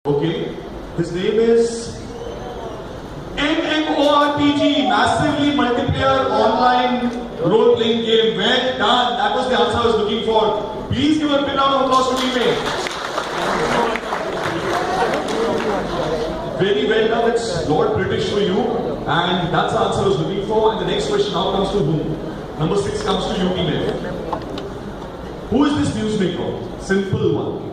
Okay, his name is MMORPG, massively multiplayer online role-playing game. Well done. That was the answer I was looking for. Please give a big round of applause to teammate. Very well done. It's Lord British for you, and that's the answer I was looking for. And the next question now comes to whom? Number 6 comes to you, teammate. Who is this newsmaker? Simple one.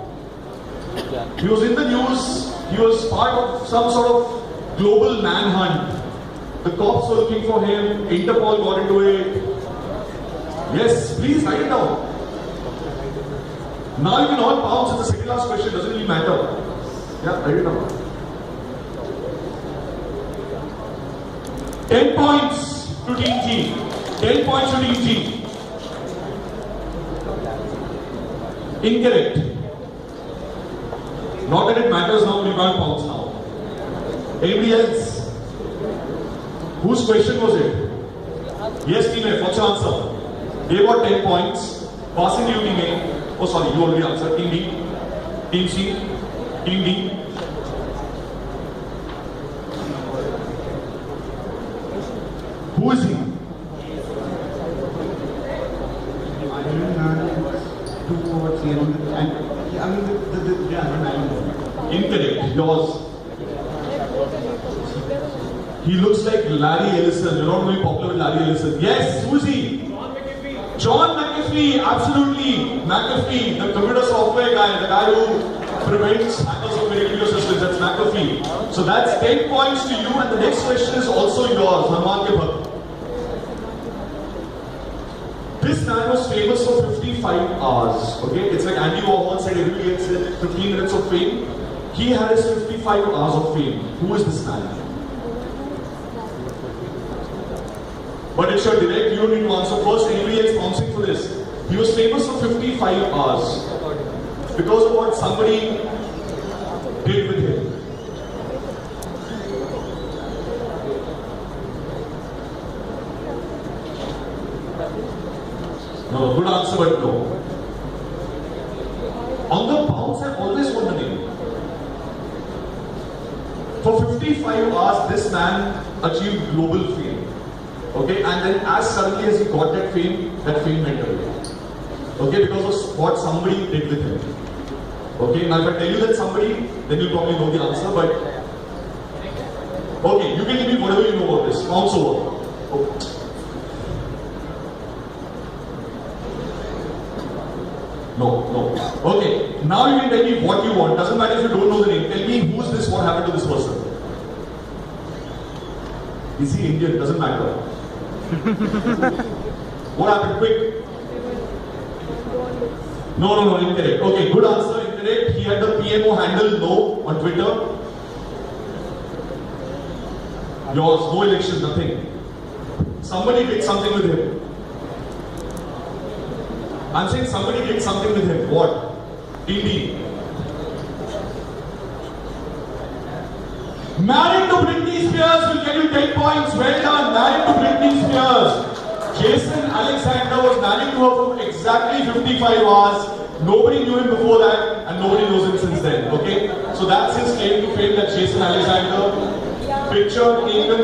He was in the news. He was part of some sort of global manhunt. The cops were looking for him. Interpol got into it. Yes, please write it down. Now you can all pounce. It's the second last question. Doesn't really matter. Yeah, write it down. 10 points to Team G. 10 points to Team G. Incorrect. Not that it matters now, but you can't pounce now. Anybody else? Whose question was it? Yes, team A, what's your answer? They got 10 points. Passing to you, team A. Oh, sorry, you already answered. Team B, Team C, Team D. Who is he? I don't know. 2 over 3. I mean, Incorrect. Yours. He looks like Larry Ellison. You're not very popular with Larry Ellison. Yes, who is he? John McAfee. John McAfee, absolutely. McAfee, the computer software guy, the guy who prevents hackers from breaking your systems. That's McAfee. So that's 10 points to you, and the next question is also yours. Hanuman ke Bhakt. This man was famous for 55 hours. Okay, it's like Andy Warhol said, everybody gets 15 minutes of fame. He has 55 hours of fame. Who is this man? But it's your direct, you don't need to answer first. Anybody else bouncing for this? He was famous for 55 hours because of what somebody did with him. No, good answer, but no. On the bounce, I always want the name. For 55 hours, this man achieved global fame. Okay, and then as suddenly as he got that fame went away. Okay, because of what somebody did with him. Okay, now if I tell you that somebody, then you'll probably know the answer, but okay, you can give me whatever you know about this. Bounce over. Okay. No. Okay, now you can tell me what you want. Doesn't matter if you don't know the name. Tell me who's this, what happened to this person. Is he Indian? Doesn't matter. What happened? Quick. No, incorrect. Okay, good answer, incorrect. He had the PMO handle no on Twitter. Yours, no election, nothing. Somebody did something with him. I'm saying somebody did something with him. What? TD. Married to Britney Spears will get you 10 points. Well done. Married to Britney Spears. Jason Alexander was married to her for exactly 55 hours. Nobody knew him before that, and nobody knows him since then. Okay? So that's his claim to fame, that Jason Alexander pictured even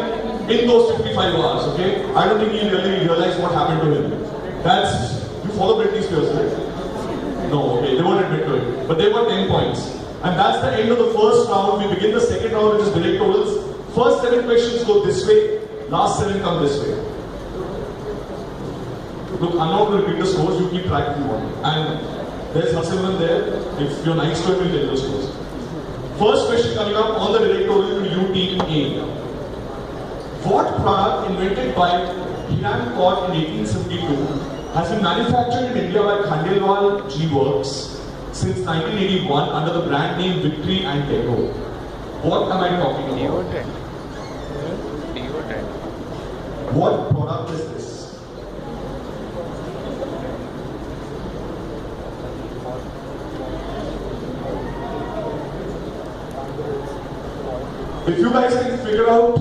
in those 55 hours. Okay? I don't think he really realized what happened to him. That's. You follow Britney Spears, right? No, okay, they won't admit to it. But they got 10 points. And that's the end of the first round. We begin the second round, which is direct totals. First 7 questions go this way, last 7 come this way. Look, I'm not going to repeat the scores, you keep track if you want. And there's Hasimran there. If you're nice to him, we'll tell you the scores. First question coming up on the direct total to you, Team A. What product invented by Hiram Kaur in 1872 has been manufactured in India by Khandelwal G Works since 1981 under the brand name Victory and Deco? What am I talking about? Deodorant. What product is this? If you guys can figure out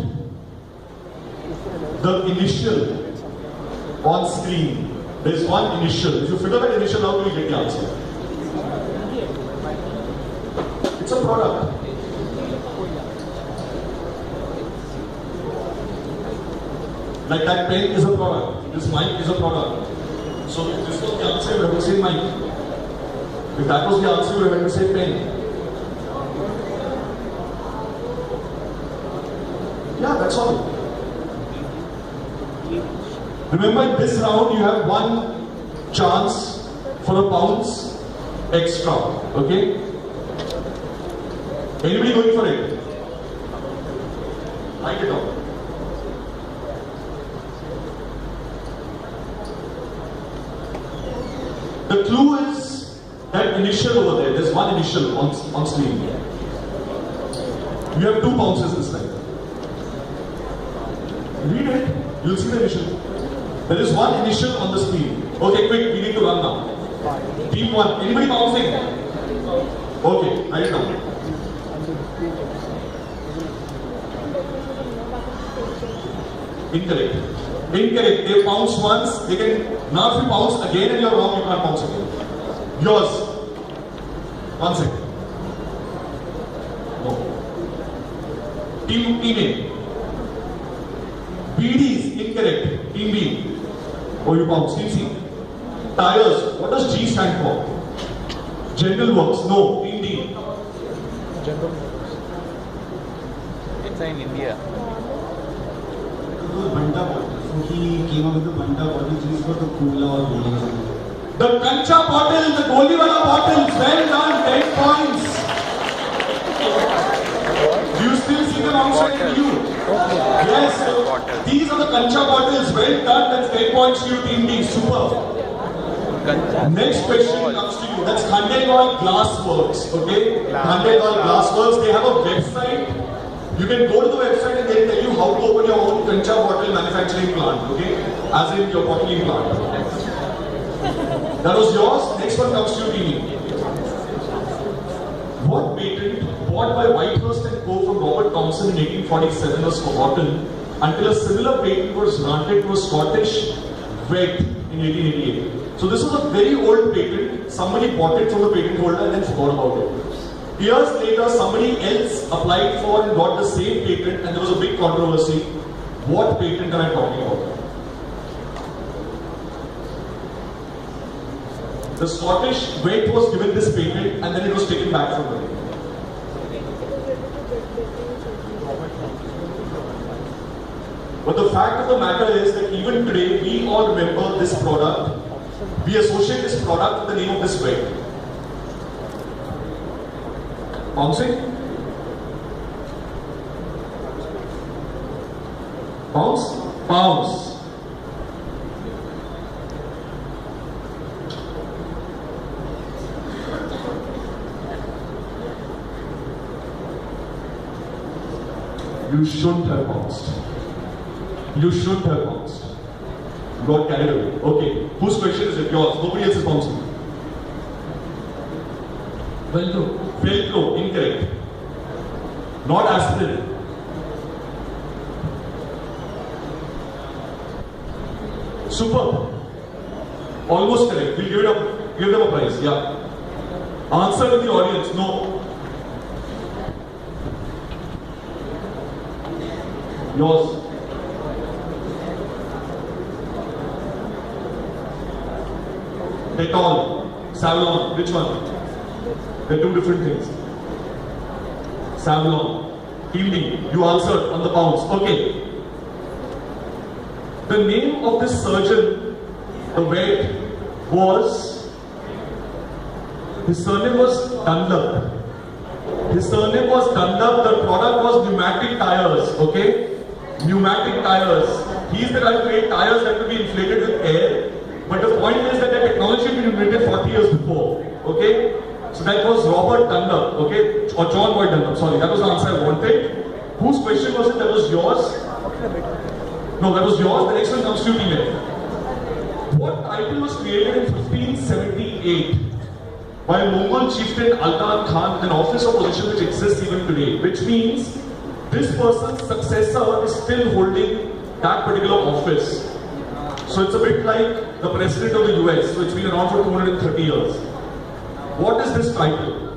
the initial on screen, there's one initial. If you figure that initial out, you'll get the answer. It's a product. Like that pen is a product, this mic is a product. So if this was the answer, you have to say mic. If that was the answer, you have to say pen. Yeah, that's all. Remember, in this round, you have one chance for a bounce extra. Okay? Anybody going for it? Write it down. The clue is that initial over there. There's one initial on screen. You have two bounces this time. Read it. You'll see the initial. There is one initial on the screen. Okay, quick. We need to run now. Team 1. Anybody bouncing? Okay, write it down. Incorrect. Incorrect. They bounce once. They can. Now, if you bounce again and you're wrong, you can't bounce again. Yours. 1 second. No. Team A. BD is incorrect. Team B. Oh, you bounce. Team C. Tires. What does G stand for? General Works. No. Team D. It's in India. Banta bottle. So he came up with the Banta bottle, which is for the cola or bowling. The Kancha bottle, the Goliwala bottles. Well done. 10 points. Do you still see them outside in you? Yes. So these are the Kancha bottles. Well done. That's 10 points to you, Team D. Super. Next question comes to you. That's Khandelwal Glass Works. Okay? Khandelwal Glass Works. They have a website. You can go to the website and they'll tell you how to open your own Kancha bottle manufacturing plant. Okay? As in your bottling plant. That was yours. Next one comes to you, Team E. What patent bought by Whitehurst and Co. from Robert Thomson in 1847 was forgotten until a similar patent was granted to a Scottish vet in 1888. So this was a very old patent. Somebody bought it from the patent holder and then forgot about it. Years later, somebody else applied for and got the same patent, and there was a big controversy. What patent am I talking about? The Scottish vet was given this patent and then it was taken back from them. But the fact of the matter is that even today, we all remember this product. We associate this product with the name of this vet. Bouncing? Bounce? Bounce. You shouldn't have bounced. You shouldn't have bounced. You got carried away. Okay. Whose question is it? Yours. Nobody else is bouncing. Velcro. Velcro. Incorrect. Not aspirin. Superb. Almost correct. We'll give them a prize. Yeah. Answer to the audience. No. Yours. Dettol, Savlon, which one? They're two different things. Savlon, Team D, you answered on the bounce. Okay. The name of this surgeon, the vet, was, his surname was Dunlop. His surname was Dunlop. The product was pneumatic tires. Okay. Pneumatic tires. He's the guy who made tires that could be inflated with air. But the point is that the technology had been invented 40 years before. Okay? So that was Robert Dunlop. Okay? Or John Boyd Dunlop. Sorry, that was the answer I wanted. Whose question was it? That was yours? No, that was yours. The next one comes to you, Team A. What title was created in 1578 by Mongol chieftain Altan Khan with an office or position which exists even today? Which means this person's successor is still holding that particular office. So it's a bit like the president of the US, so it's been around for 230 years. What is this title?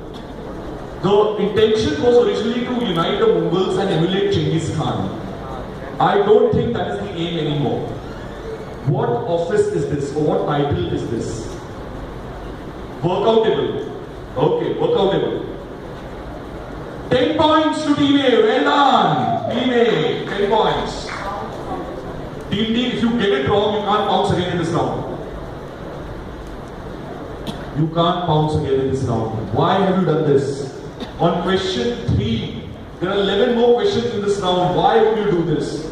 The intention was originally to unite the Mughals and emulate Genghis Khan. I don't think that is the aim anymore. What office is this, or what title is this? Workoutable. Okay, workoutable. 10 points to Team A. Well done. Team A, 10 points. Team D, if you get it wrong, you can't bounce again in this round. You can't bounce again in this round. Why have you done this? On question 3, there are 11 more questions in this round. Why would you do this?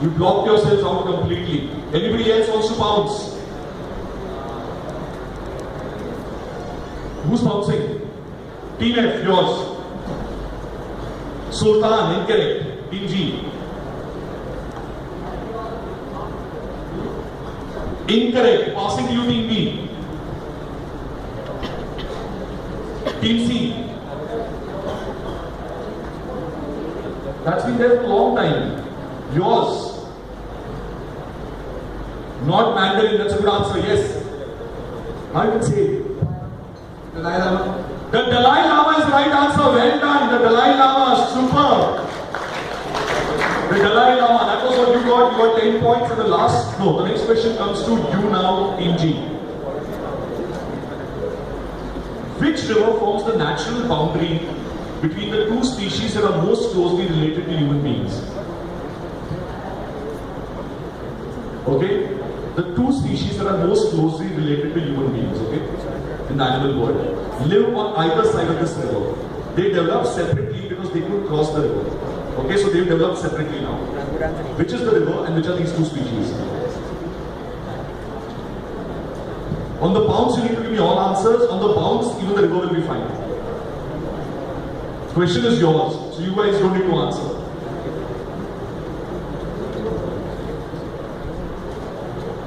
You blocked yourselves out completely. Anybody else wants to bounce? Who's bouncing? Team F, yours. Sultan, incorrect. Team G. Incorrect. Passing to you, Team B. Team C. That's been there for a long time. Yours. Not Mandarin, that's a good answer, yes. Now you can say it. Dalai Lama. The Dalai Lama is the right answer. Well done. The Dalai Lama, super. The Dalai Lama, that was what you got. You got 10 points. And the next question comes to you now, Team G. Which river forms the natural boundary between the two species that are most closely related to human beings? Okay? The two species that are most closely related to human beings, okay? In the animal world, live on either side of this river. They developed separately because they couldn't cross the river. Okay, so they've developed separately now. Which is the river and which are these two species? On the bounce, you need to give me all answers. On the bounce, even the river will be fine. Question is yours, so you guys don't need to answer.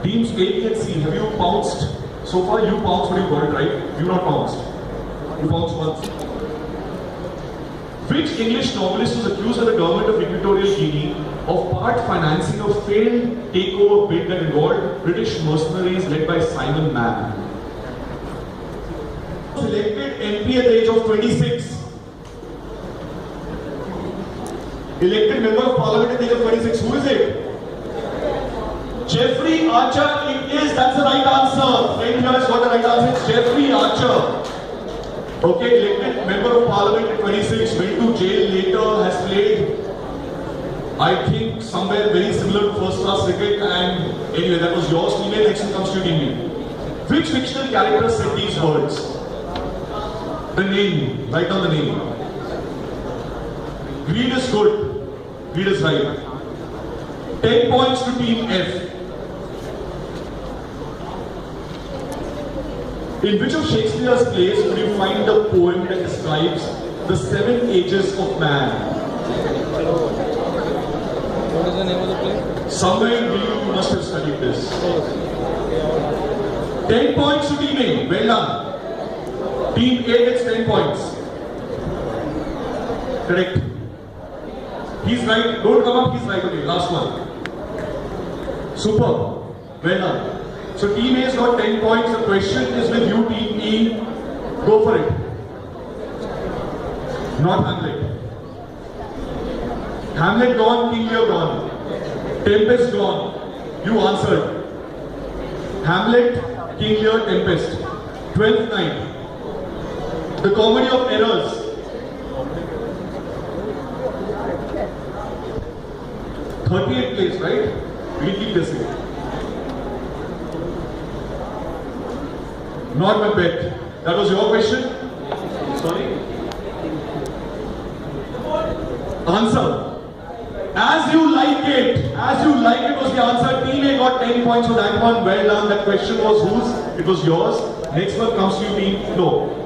Teams A, B and C, have you bounced? So far you bounced, but you got it right. You not bounced. You bounced once. Which English novelist was accused by the government of Equatorial Guinea of part financing a failed takeover bid that involved British mercenaries led by Simon Mann? Selected MP at the age of 26. Elected member of parliament at the age of 26. Who is it? Jeffrey Archer, it is. That's the right answer. Friend here has got the right answer. It's Jeffrey Archer. Okay, elected member of parliament at 26, went to jail later, has played, I think, somewhere very similar to first class cricket. And anyway, that was yours. Team A, next one comes to you, Team B. Which fictional character said these words? The name. Write down the name. Greed is good. Greed is right. 10 points to Team F. In which of Shakespeare's plays would you find the poem that describes the 7 ages of man? What is the name of the play? Somewhere you must have studied this. 10 points to Team A. Well done. Team A gets 10 points. Correct. He's right. Don't come up. He's right. Okay, last one. Super. Well done. So Team A has got 10 points. The question is with you, Team E. Go for it. Not Hamlet. Hamlet gone, King Lear gone. Tempest gone. You answered. Hamlet, King Lear, Tempest. 12th night. The Comedy of Errors. .38 plays, right? We'll keep this in. Not Macbeth. That was your question? Sorry? Answer. As you like it. As you like it was the answer. Team A got 10 points for that one. Well done. That question was whose? It was yours. Next one comes to you, Team. No.